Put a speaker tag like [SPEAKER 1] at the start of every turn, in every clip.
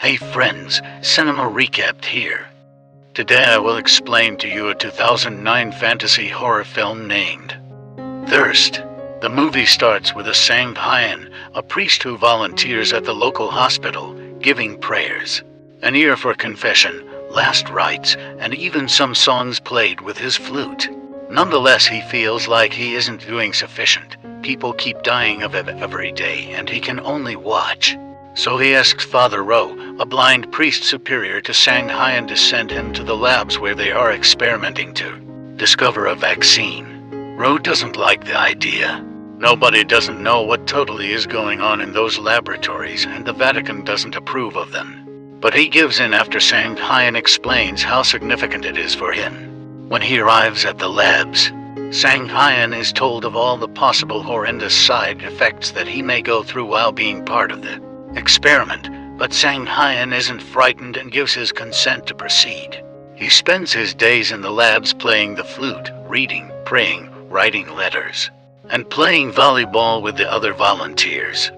[SPEAKER 1] Hey friends, Cinema Recapped here. Today I will explain to you a 2009 fantasy horror film named Thirst. The movie starts with a Sanghayan, a priest who volunteers at the local hospital, giving prayers, an ear for confession, last rites, and even some songs played with his flute. Nonetheless, he feels like he isn't doing sufficient. People keep dying of it every day, and he can only watch. So he asks Father Ro, a blind priest superior to Sanghayan, to send him to the labs where they are experimenting to discover a vaccine. Ro doesn't like the idea. Nobody doesn't know what totally is going on in those laboratories, and the Vatican doesn't approve of them. But he gives in after Sanghayan explains how significant it is for him. When he arrives at the labs, Sanghayan is told of all the possible horrendous side effects that he may go through while being part of the experiment, but Sanghayan isn't frightened and gives his consent to proceed. He spends his days in the labs playing the flute, reading, praying, writing letters, and playing volleyball with the other volunteers.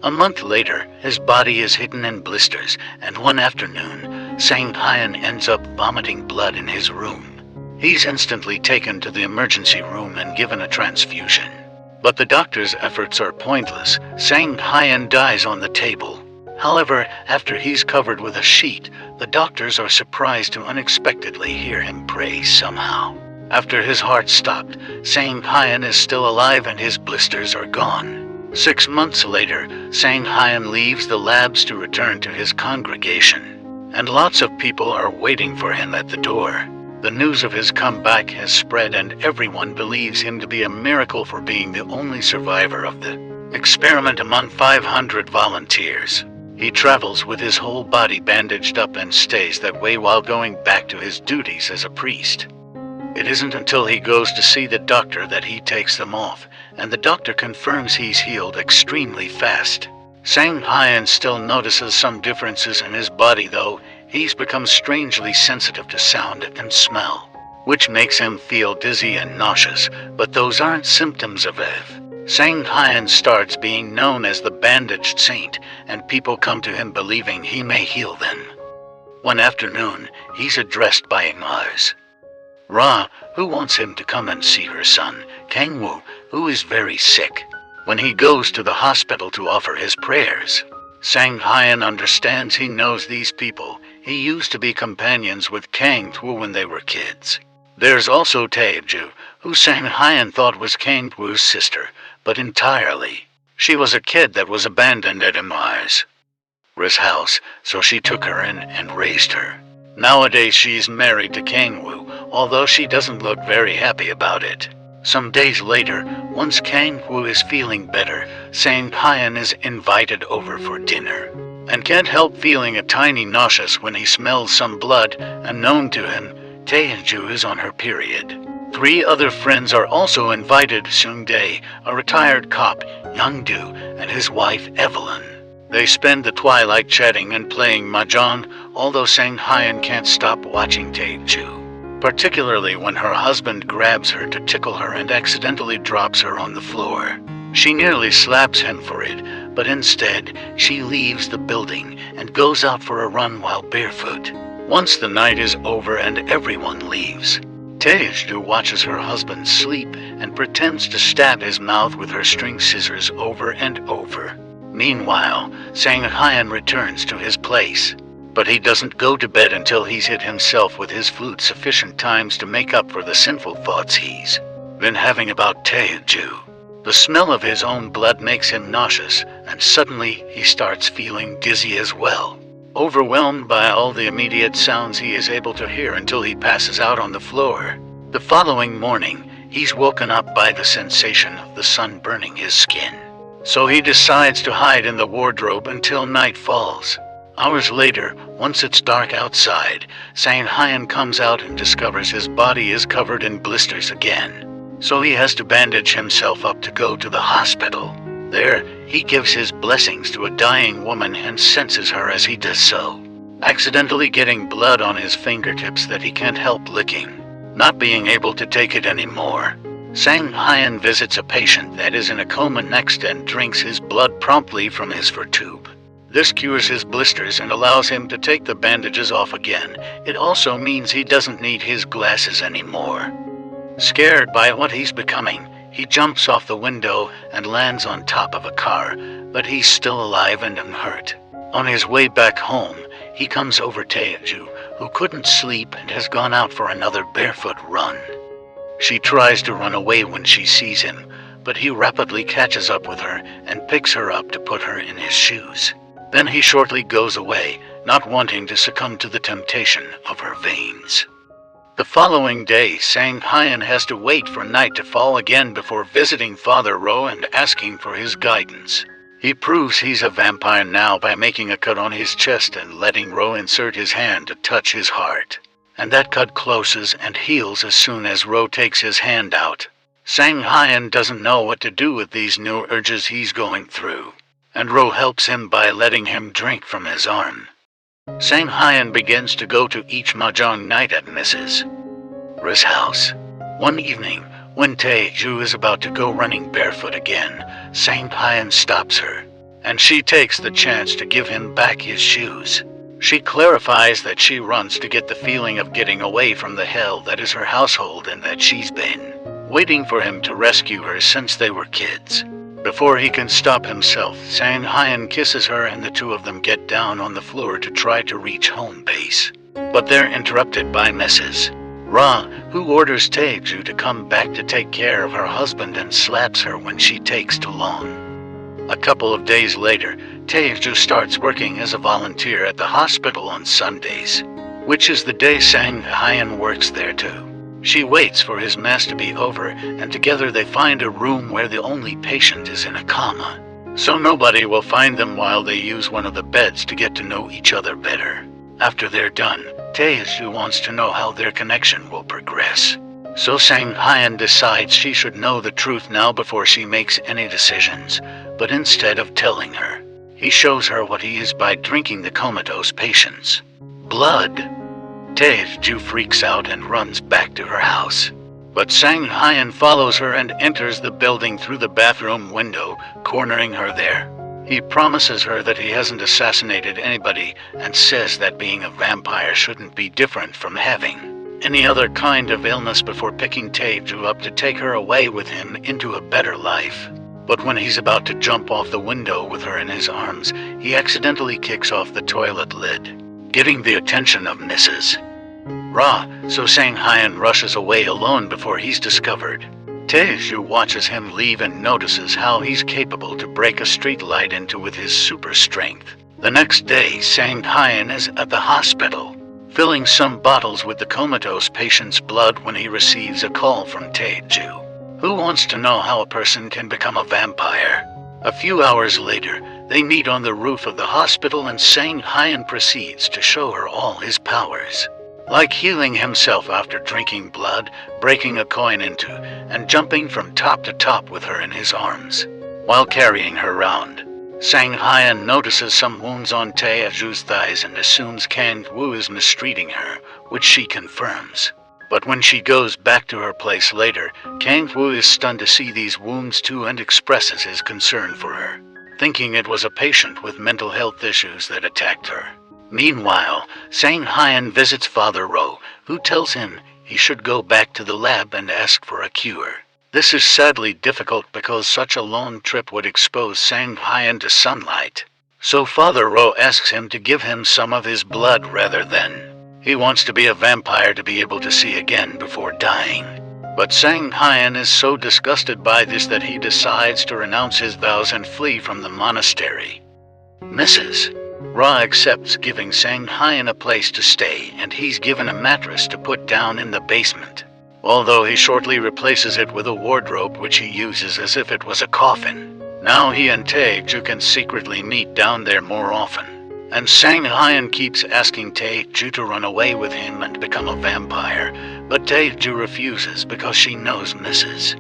[SPEAKER 1] A month later, his body is hidden in blisters, and one afternoon, Sanghayan ends up vomiting blood in his room. He's instantly taken to the emergency room and given a transfusion. But the doctor's efforts are pointless. Sanghayan dies on the table. However, after he's covered with a sheet, the doctors are surprised to unexpectedly hear him pray somehow. After his heart stopped, Sanghayan is still alive and his blisters are gone. 6 months later, Sanghayan leaves the labs to return to his congregation, and lots of people are waiting for him at the door. The news of his comeback has spread, and everyone believes him to be a miracle for being the only survivor of the experiment among 500 volunteers. He travels with his whole body bandaged up and stays that way while going back to his duties as a priest. It isn't until he goes to see the doctor that he takes them off, and the doctor confirms he's healed extremely fast. Sanghayan still notices some differences in his body though. He's become strangely sensitive to sound and smell, which makes him feel dizzy and nauseous, but those aren't symptoms of EV. Sanghayan starts being known as the Bandaged Saint, and people come to him believing he may heal them. One afternoon, he's addressed by Mars Ra, who wants him to come and see her son, Kangwoo, who is very sick. When he goes to the hospital to offer his prayers, Sanghayan understands he knows these people. He used to be companions with Kangwoo when they were kids. There's also Taeju, who Sanghayan thought was Kangwoo's sister, but entirely. She was a kid that was abandoned at Mars Ra's house, so she took her in and raised her. Nowadays she's married to Kangwoo, although she doesn't look very happy about it. Some days later, once Kangwoo is feeling better, Sanghayan is invited over for dinner, and can't help feeling a tiny nauseous when he smells some blood, and known to him, Taeju is on her period. 3 other friends are also invited: Sungdae, a retired cop, Youngdu, and his wife Evelyn. They spend the twilight chatting and playing mahjong, although Sanghayan can't stop watching Taeju, particularly when her husband grabs her to tickle her and accidentally drops her on the floor. She nearly slaps him for it, but instead, she leaves the building and goes out for a run while barefoot. Once the night is over and everyone leaves, Taeju watches her husband sleep and pretends to stab his mouth with her string scissors over and over. Meanwhile, Sanghayan returns to his place, but he doesn't go to bed until he's hit himself with his flute sufficient times to make up for the sinful thoughts he's been having about Taeju. The smell of his own blood makes him nauseous, and suddenly he starts feeling dizzy as well. Overwhelmed by all the immediate sounds he is able to hear until he passes out on the floor. The following morning, he's woken up by the sensation of the sun burning his skin. So he decides to hide in the wardrobe until night falls. Hours later, once it's dark outside, Sanghayan comes out and discovers his body is covered in blisters again. So he has to bandage himself up to go to the hospital. There, he gives his blessings to a dying woman and senses her as he does so, accidentally getting blood on his fingertips that he can't help licking, not being able to take it anymore. Sanghayan visits a patient that is in a coma next and drinks his blood promptly from his fur tube. This cures his blisters and allows him to take the bandages off again. It also means he doesn't need his glasses anymore. Scared by what he's becoming, he jumps off the window and lands on top of a car, but he's still alive and unhurt. On his way back home, he comes over Taeju, who couldn't sleep and has gone out for another barefoot run. She tries to run away when she sees him, but he rapidly catches up with her and picks her up to put her in his shoes. Then he shortly goes away, not wanting to succumb to the temptation of her veins. The following day, Sang Hyen has to wait for night to fall again before visiting Father Ro and asking for his guidance. He proves he's a vampire now by making a cut on his chest and letting Ro insert his hand to touch his heart. And that cut closes and heals as soon as Ro takes his hand out. Sang Hyen doesn't know what to do with these new urges he's going through, and Ro helps him by letting him drink from his arm. Sang Hyen begins to go to each mahjong night at Mrs. R's house. One evening, when Taeju is about to go running barefoot again, Sang Hyen stops her, and she takes the chance to give him back his shoes. She clarifies that she runs to get the feeling of getting away from the hell that is her household and that she's been waiting for him to rescue her since they were kids. Before he can stop himself, Sang Hyen kisses her and the two of them get down on the floor to try to reach home base. But they're interrupted by Mrs. Ra, who orders Taeju to come back to take care of her husband and slaps her when she takes too long. A couple of days later, Taeju starts working as a volunteer at the hospital on Sundays, which is the day Sang Hyen works there too. She waits for his mass to be over, and together they find a room where the only patient is in a coma, so nobody will find them while they use one of the beds to get to know each other better. After they're done, Taeju wants to know how their connection will progress. So Sang Hyen decides she should know the truth now before she makes any decisions, but instead of telling her, he shows her what he is by drinking the comatose patient's blood. Taeju freaks out and runs back to her house. But Sang Hyen follows her and enters the building through the bathroom window, cornering her there. He promises her that he hasn't assassinated anybody and says that being a vampire shouldn't be different from having any other kind of illness before picking Taeju up to take her away with him into a better life. But when he's about to jump off the window with her in his arms, he accidentally kicks off the toilet lid, getting the attention of Mrs. Ra, so Sang Hyen rushes away alone before he's discovered. Taeju watches him leave and notices how he's capable to break a street light into with his super strength. The next day, Sang Hyen is at the hospital, filling some bottles with the comatose patient's blood when he receives a call from Taeju, who wants to know how a person can become a vampire. A few hours later, they meet on the roof of the hospital and Sang Hyen proceeds to show her all his powers, like healing himself after drinking blood, breaking a coin into, and jumping from top to top with her in his arms, while carrying her round. Sang Hyen notices some wounds on Taeju's thighs and assumes Kang Woo is mistreating her, which she confirms. But when she goes back to her place later, Kang Woo is stunned to see these wounds too and expresses his concern for her, thinking it was a patient with mental health issues that attacked her. Meanwhile, Sang Hyen visits Father Ro, who tells him he should go back to the lab and ask for a cure. This is sadly difficult because such a long trip would expose Sang Hyen to sunlight. So Father Ro asks him to give him some of his blood rather than. He wants to be a vampire to be able to see again before dying. But Sang Hyen is so disgusted by this that he decides to renounce his vows and flee from the monastery. Mrs. Ra accepts giving Sang Hyen a place to stay, and he's given a mattress to put down in the basement, although he shortly replaces it with a wardrobe which he uses as if it was a coffin. Now he and Taeju can secretly meet down there more often, and Sang Hyen keeps asking Taeju to run away with him and become a vampire, but Taeju refuses because she knows Mrs.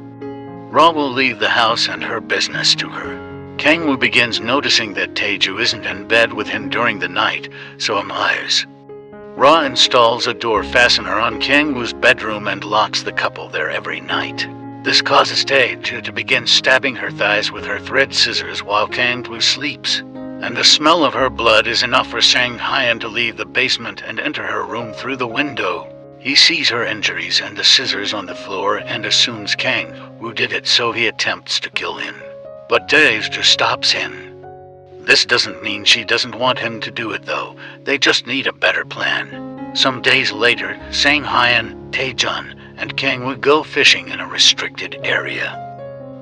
[SPEAKER 1] Ra will leave the house and her business to her. Kangwoo begins noticing that Taeju isn't in bed with him during the night, so admires. Ra installs a door fastener on Kangwoo's bedroom and locks the couple there every night. This causes Taeju to begin stabbing her thighs with her thread scissors while Kangwoo sleeps. and the smell of her blood is enough for Sang Hyan to leave the basement and enter her room through the window. He sees her injuries and the scissors on the floor and assumes Kang Woo did it, so he attempts to kill him. But Tae-ju stops him. This doesn't mean she doesn't want him to do it though, they just need a better plan. Some days later, Sang Hyan, Tae-jun, and Kang Woo go fishing in a restricted area.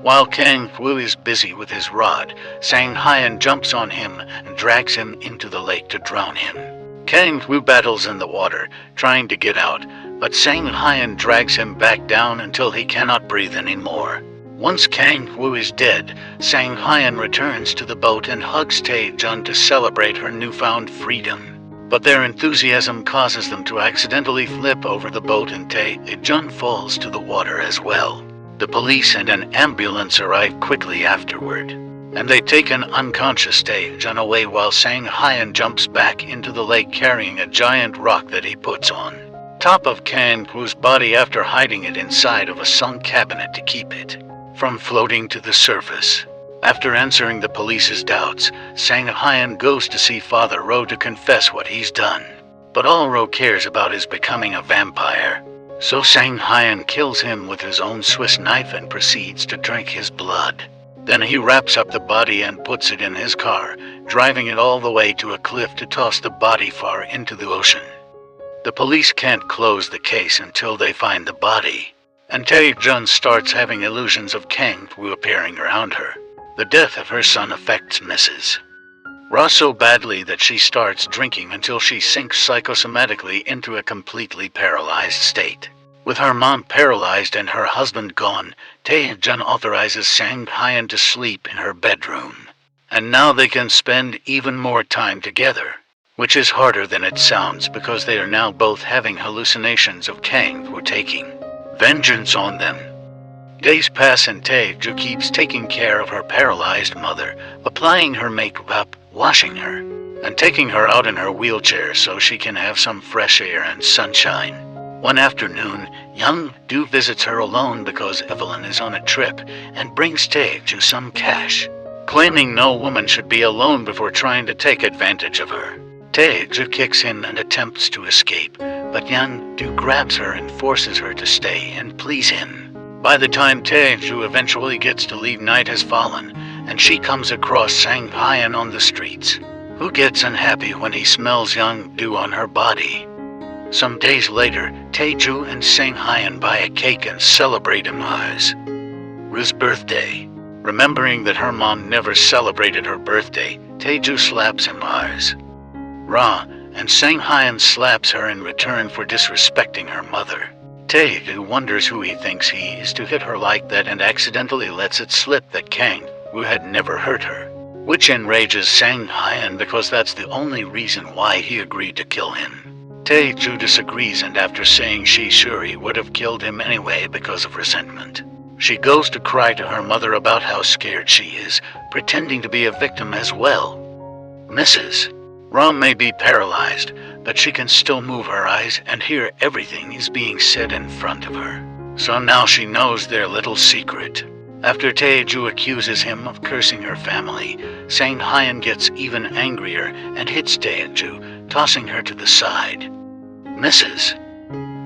[SPEAKER 1] While Kang Woo is busy with his rod, Sang Hyan jumps on him and drags him into the lake to drown him. Kang Woo battles in the water, trying to get out, but Sang Hyan drags him back down until he cannot breathe anymore. Once Kang Woo is dead, Sang Hyan returns to the boat and hugs Tae-jun to celebrate her newfound freedom. But their enthusiasm causes them to accidentally flip over the boat and Tae-jun falls to the water as well. The police and an ambulance arrive quickly afterward, and they take an unconscious Tae-jun away while Sang Hyan jumps back into the lake carrying a giant rock that he puts on top of Kang Woo's body after hiding it inside of a sunk cabinet to keep it from floating to the surface. After answering the police's doubts, Sang Hyan goes to see Father Ro to confess what he's done. But all Ro cares about is becoming a vampire. So Sang Hyan kills him with his own Swiss knife and proceeds to drink his blood. Then he wraps up the body and puts it in his car, driving it all the way to a cliff to toss the body far into the ocean. The police can't close the case until they find the body, and Tae-jun starts having illusions of Kang Woo appearing around her. The death of her son affects Mrs. Ra so badly that she starts drinking until she sinks psychosomatically into a completely paralyzed state. With her mom paralyzed and her husband gone, Tae-jun authorizes Sang Hyan to sleep in her bedroom. And now they can spend even more time together, which is harder than it sounds because they are now both having hallucinations of Kang Woo taking vengeance on them. Days pass and Tae-ju keeps taking care of her paralyzed mother, applying her makeup, washing her, and taking her out in her wheelchair so she can have some fresh air and sunshine. One afternoon, young Do visits her alone because Evelyn is on a trip and brings Tae-ju some cash, claiming no woman should be alone before trying to take advantage of her. Tae-ju kicks him and attempts to escape, but young Do grabs her and forces her to stay and please him. By the time Tae-ju eventually gets to leave, night has fallen, and she comes across Sang Hyan on the streets, who gets unhappy when he smells young Do on her body. Some days later, Tae-ju and Sang Hyan buy a cake and celebrate Ru's birthday. Remembering that her mom never celebrated her birthday, Tae-ju slaps Ra, and Sang Hyan slaps her in return for disrespecting her mother. Tae-ju wonders who he thinks he is to hit her like that and accidentally lets it slip that Kang Woo had never hurt her, which enrages Sang Hyan because that's the only reason why he agreed to kill him. Tae-ju disagrees, and after saying she's sure he would have killed him anyway because of resentment, she goes to cry to her mother about how scared she is, pretending to be a victim as well. Mrs. Ra may be paralyzed, but she can still move her eyes and hear everything is being said in front of her. So now she knows their little secret. After Tae-ju accuses him of cursing her family, Sang Hyan gets even angrier and hits Tae-ju, tossing her to the side. Mrs.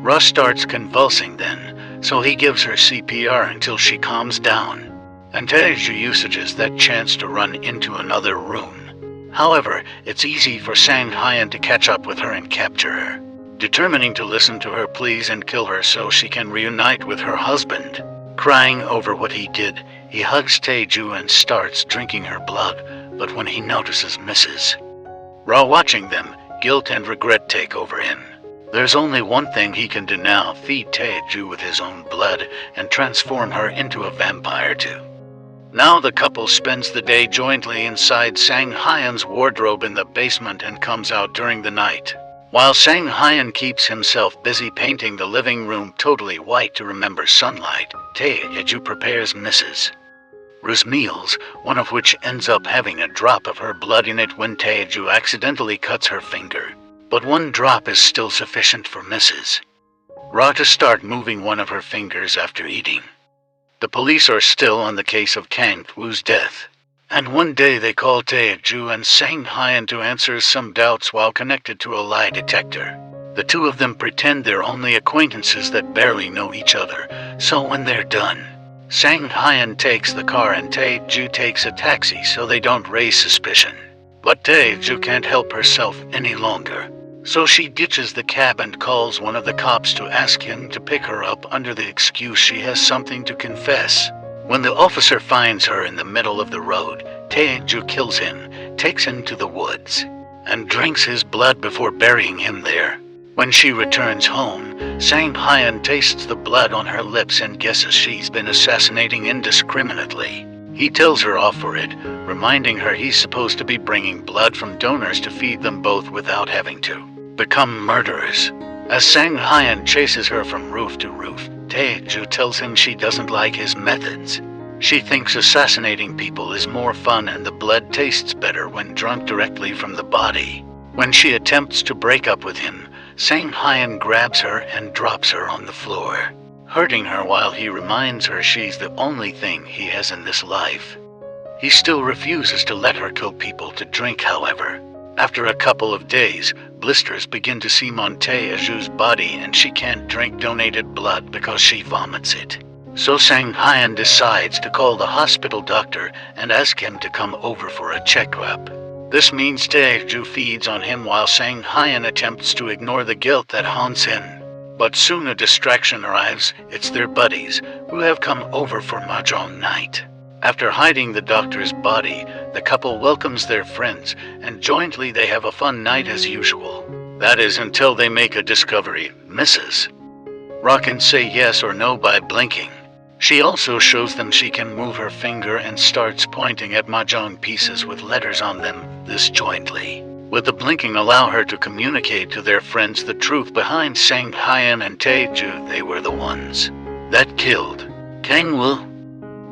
[SPEAKER 1] Ra starts convulsing then, so he gives her CPR until she calms down, and Tae-ju usages that chance to run into another room. However, it's easy for Sang Hyan to catch up with her and capture her, determining to listen to her pleas and kill her so she can reunite with her husband. Crying over what he did, he hugs Tae-ju and starts drinking her blood, but when he notices Mrs. Ra watching them, guilt and regret take over him. There's only one thing he can do now: feed Tae-ju with his own blood and transform her into a vampire too. Now the couple spends the day jointly inside Sang Hyan's wardrobe in the basement and comes out during the night. While Sang Hyan keeps himself busy painting the living room totally white to remember sunlight, Tae-ju prepares Mrs. Ru's meals, one of which ends up having a drop of her blood in it when Tae-ju accidentally cuts her finger. But one drop is still sufficient for Mrs. Ra to start moving one of her fingers after eating. The police are still on the case of Kang Woo's death. And one day they call Tae-ju and Sang-hyun to answer some doubts while connected to a lie detector. The two of them pretend they're only acquaintances that barely know each other, so when they're done, Sang-hyun takes the car and Tae-ju takes a taxi so they don't raise suspicion. But Tae-ju can't help herself any longer, so she ditches the cab and calls one of the cops to ask him to pick her up under the excuse she has something to confess. When the officer finds her in the middle of the road, Tae-ju kills him, takes him to the woods, and drinks his blood before burying him there. When she returns home, Sang-hyun tastes the blood on her lips and guesses she's been assassinating indiscriminately. He tells her off for it, reminding her he's supposed to be bringing blood from donors to feed them both without having to become murderers. As Sang-hyun chases her from roof to roof, Tae-ju tells him she doesn't like his methods. She thinks assassinating people is more fun and the blood tastes better when drunk directly from the body. When she attempts to break up with him, Sang-hyun grabs her and drops her on the floor, hurting her while he reminds her she's the only thing he has in this life. He still refuses to let her kill people to drink, however. After a couple of days, blisters begin to seem on Tae-ju's body and she can't drink donated blood because she vomits it. So Sang-hyun decides to call the hospital doctor and ask him to come over for a checkup. This means Tae-ju feeds on him while Sang-hyun attempts to ignore the guilt that haunts him. But soon a distraction arrives. It's their buddies, who have come over for mahjong night. After hiding the doctor's body, the couple welcomes their friends, and jointly they have a fun night as usual. That is until they make a discovery. Mrs. Ra can say yes or no by blinking. She also shows them she can move her finger and starts pointing at mahjong pieces with letters on them, this jointly. With the blinking allow her to communicate to their friends the truth behind Sang-hyun and Tae-ju. They were the ones that killed Kang-woo.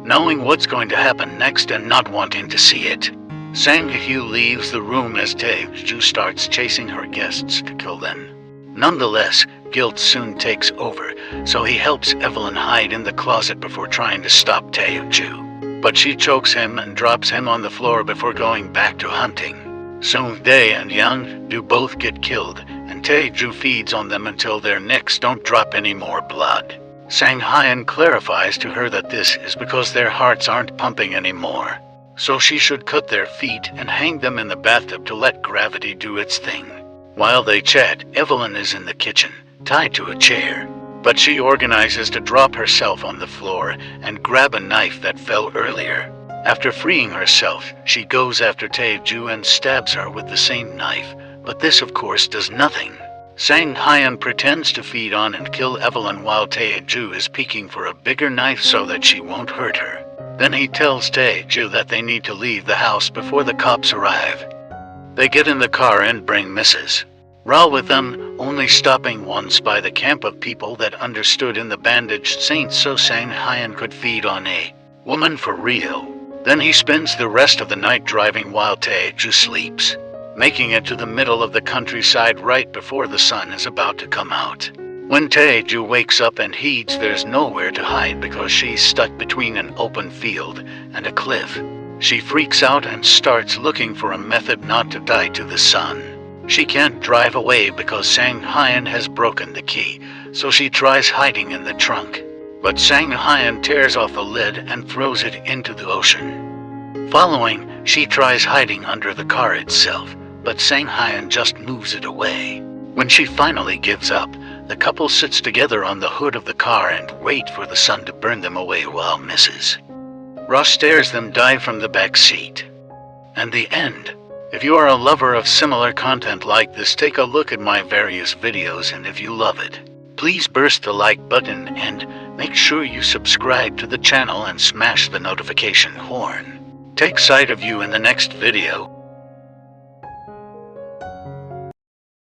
[SPEAKER 1] Knowing what's going to happen next and not wanting to see it, Sang-hyu leaves the room as Tae-ju starts chasing her guests to kill them. Nonetheless, guilt soon takes over, so he helps Evelyn hide in the closet before trying to stop Tae-ju. But she chokes him and drops him on the floor before going back to hunting. Soon Dae and Young do both get killed, and Tae-ju feeds on them until their necks don't drop any more blood. Sang-hyun clarifies to her that this is because their hearts aren't pumping anymore, so she should cut their feet and hang them in the bathtub to let gravity do its thing. While they chat, Evelyn is in the kitchen, tied to a chair, but she organizes to drop herself on the floor and grab a knife that fell earlier. After freeing herself, she goes after Tae-ju and stabs her with the same knife, but this of course does nothing. Sang-hyun pretends to feed on and kill Evelyn while Tae-ju is peeking for a bigger knife so that she won't hurt her. Then he tells Tae-ju that they need to leave the house before the cops arrive. They get in the car and bring Mrs. Ra with them, only stopping once by the camp of people that understood in the bandaged saints so Sang-hyun could feed on a woman for real. Then he spends the rest of the night driving while Tae-ju sleeps, making it to the middle of the countryside right before the sun is about to come out. When Tae-ju wakes up and heeds there's nowhere to hide because she's stuck between an open field and a cliff, she freaks out and starts looking for a method not to die to the sun. She can't drive away because Sang-hyun has broken the key, so she tries hiding in the trunk. But Sang-hyun tears off the lid and throws it into the ocean. Following, she tries hiding under the car itself, but Sang-hyun just moves it away. When she finally gives up, the couple sits together on the hood of the car and wait for the sun to burn them away while Mrs. Ra stares them die from the back seat. And the end. If you are a lover of similar content like this, take a look at my various videos, and if you love it, please burst the like button and make sure you subscribe to the channel and smash the notification horn. Take sight of you in the next video.